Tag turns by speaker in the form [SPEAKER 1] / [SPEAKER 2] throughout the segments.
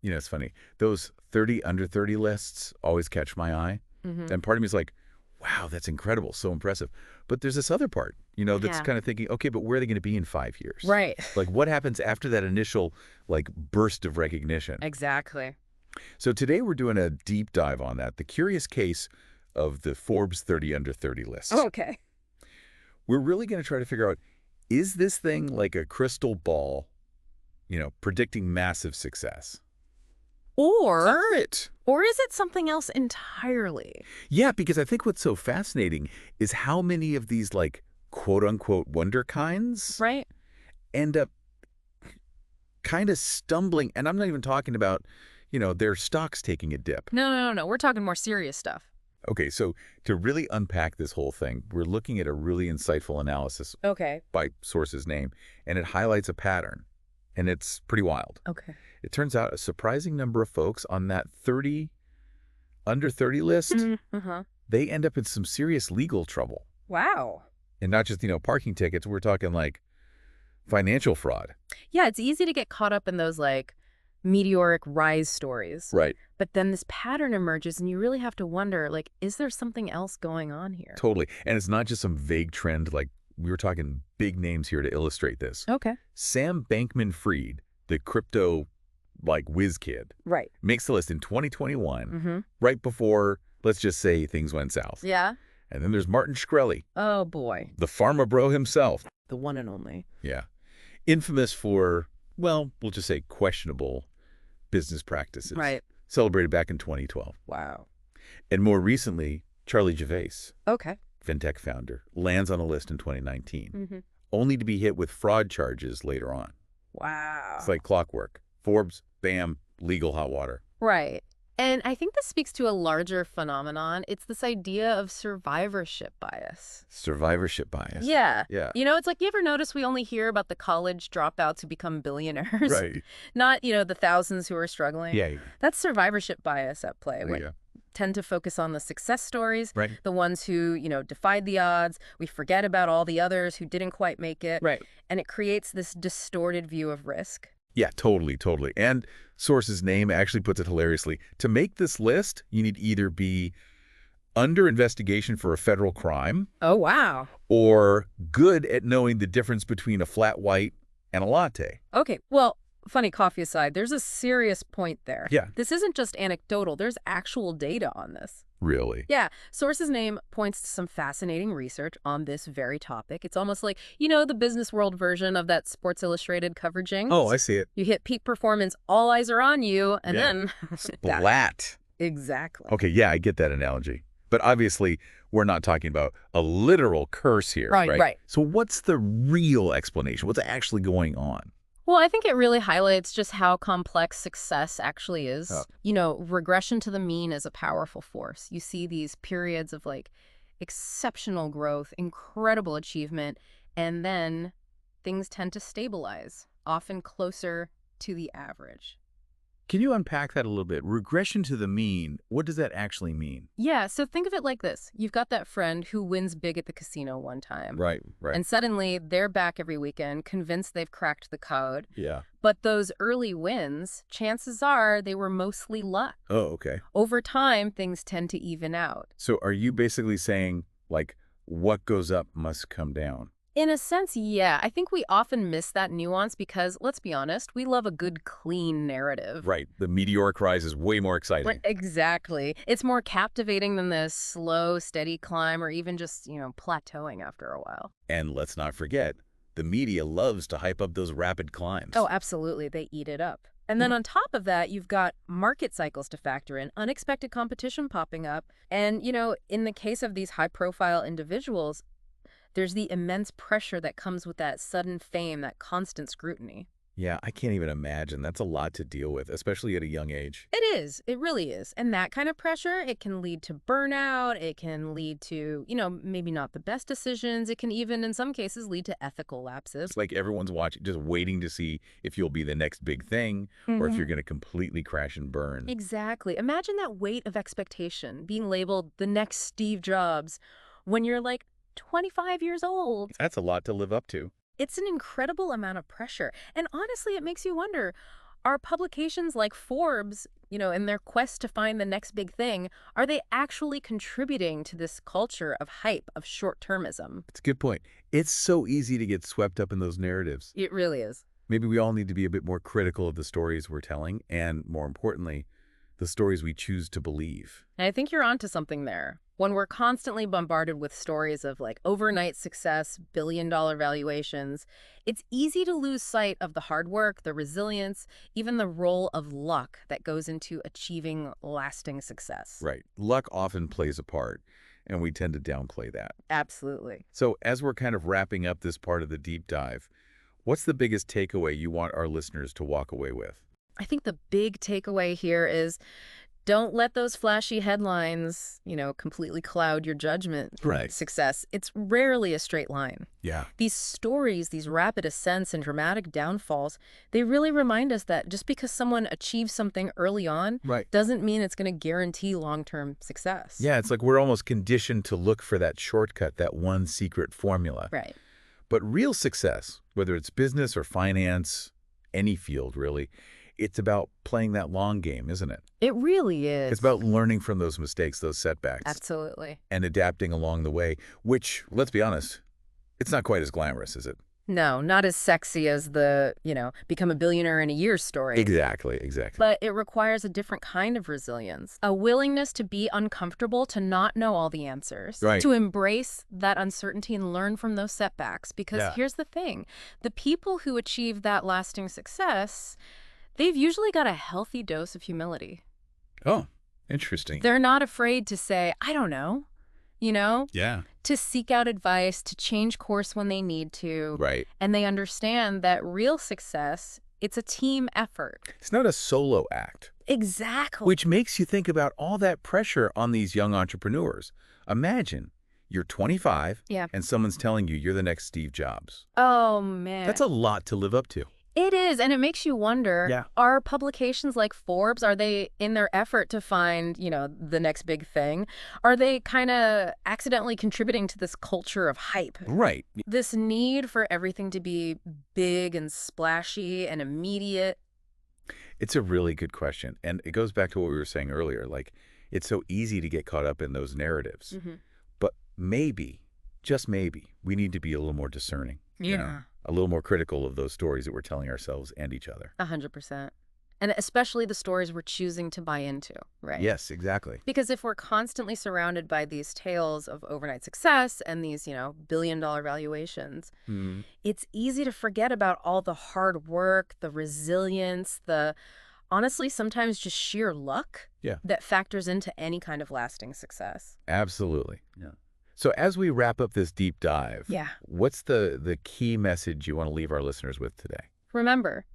[SPEAKER 1] It's funny. Those 30 under 30 lists always catch my eye.
[SPEAKER 2] Mm-hmm.
[SPEAKER 1] And part of me is like, wow, that's incredible. So impressive. But there's this other part, that's
[SPEAKER 2] Yeah.
[SPEAKER 1] kind of thinking, okay, but where are they going to be in 5 years?
[SPEAKER 2] Right.
[SPEAKER 1] Like what happens after that initial burst of recognition?
[SPEAKER 2] Exactly.
[SPEAKER 1] So today we're doing a deep dive on that, the curious case of the Forbes 30 under 30 list.
[SPEAKER 2] Okay.
[SPEAKER 1] We're really going to try to figure out, is this thing like a crystal ball, predicting massive success?
[SPEAKER 2] Or
[SPEAKER 1] It.
[SPEAKER 2] is it something else entirely?
[SPEAKER 1] Yeah, because I think what's so fascinating is how many of these quote-unquote wonder kinds
[SPEAKER 2] Right?
[SPEAKER 1] end up kind of stumbling. And I'm not even talking about, their stocks taking a dip.
[SPEAKER 2] No. We're talking more serious stuff.
[SPEAKER 1] Okay, so to really unpack this whole thing, we're looking at a really insightful analysis
[SPEAKER 2] Okay.
[SPEAKER 1] by source's name, and it highlights a pattern, and it's pretty wild.
[SPEAKER 2] Okay.
[SPEAKER 1] It turns out a surprising number of folks on that 30 under 30 list,
[SPEAKER 2] Uh-huh.
[SPEAKER 1] they end up in some serious legal trouble.
[SPEAKER 2] Wow.
[SPEAKER 1] And not just, parking tickets, we're talking financial fraud.
[SPEAKER 2] Yeah, it's easy to get caught up in those meteoric rise stories.
[SPEAKER 1] Right.
[SPEAKER 2] But then this pattern emerges and you really have to wonder, is there something else going on here?
[SPEAKER 1] Totally. And it's not just some vague trend, we were talking big names here to illustrate this.
[SPEAKER 2] Okay.
[SPEAKER 1] Sam Bankman-Fried, the crypto whiz kid,
[SPEAKER 2] Right.
[SPEAKER 1] makes the list in 2021,
[SPEAKER 2] Mm-hmm.
[SPEAKER 1] right before, let's just say, things went south.
[SPEAKER 2] Yeah.
[SPEAKER 1] And then there's Martin Shkreli,
[SPEAKER 2] Oh, boy.
[SPEAKER 1] the pharma bro himself.
[SPEAKER 2] The one and only.
[SPEAKER 1] Yeah. Infamous for, well, we'll just say questionable business practices.
[SPEAKER 2] Right.
[SPEAKER 1] Celebrated back in 2012.
[SPEAKER 2] Wow.
[SPEAKER 1] And more recently, Charlie Gervais,
[SPEAKER 2] Okay.
[SPEAKER 1] fintech founder, lands on a list in 2019,
[SPEAKER 2] Mm-hmm.
[SPEAKER 1] only to be hit with fraud charges later on.
[SPEAKER 2] Wow.
[SPEAKER 1] It's like clockwork. Forbes, bam, legal hot water.
[SPEAKER 2] Right. And I think this speaks to a larger phenomenon. It's this idea of survivorship bias.
[SPEAKER 1] Survivorship bias.
[SPEAKER 2] Yeah.
[SPEAKER 1] Yeah.
[SPEAKER 2] It's like, you ever notice we only hear about the college dropouts who become billionaires?
[SPEAKER 1] Right.
[SPEAKER 2] Not, the thousands who are struggling.
[SPEAKER 1] Yeah.
[SPEAKER 2] That's survivorship bias at play. We
[SPEAKER 1] Yeah.
[SPEAKER 2] tend to focus on the success stories,
[SPEAKER 1] Right.
[SPEAKER 2] the ones who, defied the odds. We forget about all the others who didn't quite make it.
[SPEAKER 1] Right.
[SPEAKER 2] And it creates this distorted view of risk.
[SPEAKER 1] Yeah, totally. And source's name actually puts it hilariously. To make this list, you need either be under investigation for a federal crime
[SPEAKER 2] Oh, wow.
[SPEAKER 1] or good at knowing the difference between a flat white and a latte.
[SPEAKER 2] Okay, well, funny coffee aside, there's a serious point there.
[SPEAKER 1] Yeah.
[SPEAKER 2] This isn't just anecdotal. There's actual data on this.
[SPEAKER 1] Really?
[SPEAKER 2] Yeah. Source's name points to some fascinating research on this very topic. It's almost like, the business world version of that Sports Illustrated cover jinx.
[SPEAKER 1] Oh, I see it.
[SPEAKER 2] You hit peak performance, all eyes are on you, and
[SPEAKER 1] Yeah.
[SPEAKER 2] then...
[SPEAKER 1] Splat.
[SPEAKER 2] Exactly.
[SPEAKER 1] Okay, yeah, I get that analogy. But obviously, we're not talking about a literal curse here,
[SPEAKER 2] Right.
[SPEAKER 1] So what's the real explanation? What's actually going on?
[SPEAKER 2] Well, I think it really highlights just how complex success actually is.
[SPEAKER 1] Oh.
[SPEAKER 2] Regression to the mean is a powerful force. You see these periods of exceptional growth, incredible achievement, and then things tend to stabilize, often closer to the average.
[SPEAKER 1] Can you unpack that a little bit? Regression to the mean, what does that actually mean?
[SPEAKER 2] Yeah, so think of it like this. You've got that friend who wins big at the casino one time.
[SPEAKER 1] Right.
[SPEAKER 2] And suddenly they're back every weekend, convinced they've cracked the code.
[SPEAKER 1] Yeah.
[SPEAKER 2] But those early wins, chances are they were mostly luck.
[SPEAKER 1] Oh, okay.
[SPEAKER 2] Over time, things tend to even out.
[SPEAKER 1] So are you basically saying, what goes up must come down?
[SPEAKER 2] In a sense, yeah. I think we often miss that nuance because, let's be honest, we love a good, clean narrative.
[SPEAKER 1] Right. The meteoric rise is way more exciting.
[SPEAKER 2] Right, exactly. It's more captivating than the slow, steady climb or even just, plateauing after a while.
[SPEAKER 1] And let's not forget, the media loves to hype up those rapid climbs.
[SPEAKER 2] Oh, absolutely. They eat it up. And then on top of that, you've got market cycles to factor in, unexpected competition popping up. And, in the case of these high-profile individuals, there's the immense pressure that comes with that sudden fame, that constant scrutiny.
[SPEAKER 1] Yeah, I can't even imagine. That's a lot to deal with, especially at a young age.
[SPEAKER 2] It is. It really is. And that kind of pressure, it can lead to burnout. It can lead to, maybe not the best decisions. It can even, in some cases, lead to ethical lapses.
[SPEAKER 1] It's like everyone's watching, just waiting to see if you'll be the next big thing or if you're going to completely crash and burn.
[SPEAKER 2] Exactly. Imagine that weight of expectation, being labeled the next Steve Jobs when you're 25 years old.
[SPEAKER 1] That's a lot to live up to.
[SPEAKER 2] It's an incredible amount of pressure. And honestly, it makes you wonder, Are publications like Forbes, in their quest to find the next big thing, are they actually contributing to this culture of hype, of short-termism?
[SPEAKER 1] It's a good point. It's so easy to get swept up in those narratives.
[SPEAKER 2] It really is.
[SPEAKER 1] Maybe we all need to be a bit more critical of the stories we're telling and, more importantly, the stories we choose to believe.
[SPEAKER 2] And I think you're onto something there. When we're constantly bombarded with stories of like overnight success, billion-dollar valuations, it's easy to lose sight of the hard work, the resilience, even the role of luck that goes into achieving lasting success.
[SPEAKER 1] Right. Luck often plays a part, and we tend to downplay that.
[SPEAKER 2] Absolutely.
[SPEAKER 1] So as we're kind of wrapping up this part of the deep dive, what's the biggest takeaway you want our listeners to walk away with?
[SPEAKER 2] I think the big takeaway here is don't let those flashy headlines, completely cloud your judgment.
[SPEAKER 1] Right.
[SPEAKER 2] Success, it's rarely a straight line.
[SPEAKER 1] Yeah.
[SPEAKER 2] These stories, these rapid ascents and dramatic downfalls, they really remind us that just because someone achieves something early on
[SPEAKER 1] Right.
[SPEAKER 2] doesn't mean it's going to guarantee long-term success.
[SPEAKER 1] Yeah, it's like we're almost conditioned to look for that shortcut, that one secret formula.
[SPEAKER 2] Right.
[SPEAKER 1] But real success, whether it's business or finance, any field really, it's about playing that long game, isn't it?
[SPEAKER 2] It really is.
[SPEAKER 1] It's about learning from those mistakes, those setbacks.
[SPEAKER 2] Absolutely.
[SPEAKER 1] And adapting along the way, which, let's be honest, it's not quite as glamorous, is it?
[SPEAKER 2] No, not as sexy as the, become a billionaire in a year story.
[SPEAKER 1] Exactly.
[SPEAKER 2] But it requires a different kind of resilience, a willingness to be uncomfortable, to not know all the answers,
[SPEAKER 1] Right.
[SPEAKER 2] to embrace that uncertainty and learn from those setbacks. Because here's the thing, the people who achieve that lasting success, they've usually got a healthy dose of humility.
[SPEAKER 1] Oh, interesting.
[SPEAKER 2] They're not afraid to say, I don't know,
[SPEAKER 1] Yeah.
[SPEAKER 2] to seek out advice, to change course when they need to.
[SPEAKER 1] Right.
[SPEAKER 2] And they understand that real success, it's a team effort.
[SPEAKER 1] It's not a solo act.
[SPEAKER 2] Exactly.
[SPEAKER 1] Which makes you think about all that pressure on these young entrepreneurs. Imagine you're 25 and someone's telling you you're the next Steve Jobs.
[SPEAKER 2] Oh, man.
[SPEAKER 1] That's a lot to live up to.
[SPEAKER 2] It is, and it makes you wonder, are publications like Forbes, are they, in their effort to find, the next big thing, are they kind of accidentally contributing to this culture of hype?
[SPEAKER 1] Right.
[SPEAKER 2] This need for everything to be big and splashy and immediate?
[SPEAKER 1] It's a really good question. And it goes back to what we were saying earlier. Like, it's so easy to get caught up in those narratives. But maybe, just maybe, we need to be a little more discerning. A little more critical of those stories that we're telling ourselves and each other.
[SPEAKER 2] 100%. And especially the stories we're choosing to buy into, right?
[SPEAKER 1] Yes, exactly.
[SPEAKER 2] Because if we're constantly surrounded by these tales of overnight success and these, billion-dollar valuations, it's easy to forget about all the hard work, the resilience, the, honestly, sometimes just sheer luck that factors into any kind of lasting success.
[SPEAKER 1] Absolutely. Yeah. So as we wrap up this deep dive, what's the key message you want to leave our listeners with today?
[SPEAKER 2] Remember,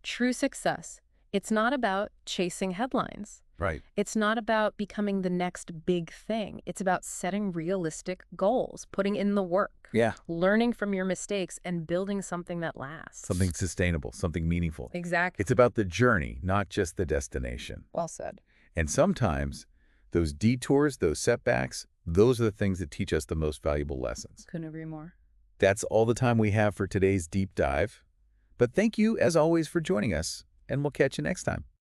[SPEAKER 2] true success, it's not about chasing headlines.
[SPEAKER 1] Right.
[SPEAKER 2] It's not about becoming the next big thing. It's about setting realistic goals, putting in the work, learning from your mistakes, and building something that lasts.
[SPEAKER 1] Something sustainable, something meaningful.
[SPEAKER 2] Exactly.
[SPEAKER 1] It's about the journey, not just the destination.
[SPEAKER 2] Well said.
[SPEAKER 1] And sometimes those detours, those setbacks, those are the things that teach us the most valuable lessons.
[SPEAKER 2] Couldn't agree more.
[SPEAKER 1] That's all the time we have for today's deep dive. But thank you, as always, for joining us, and we'll catch you next time.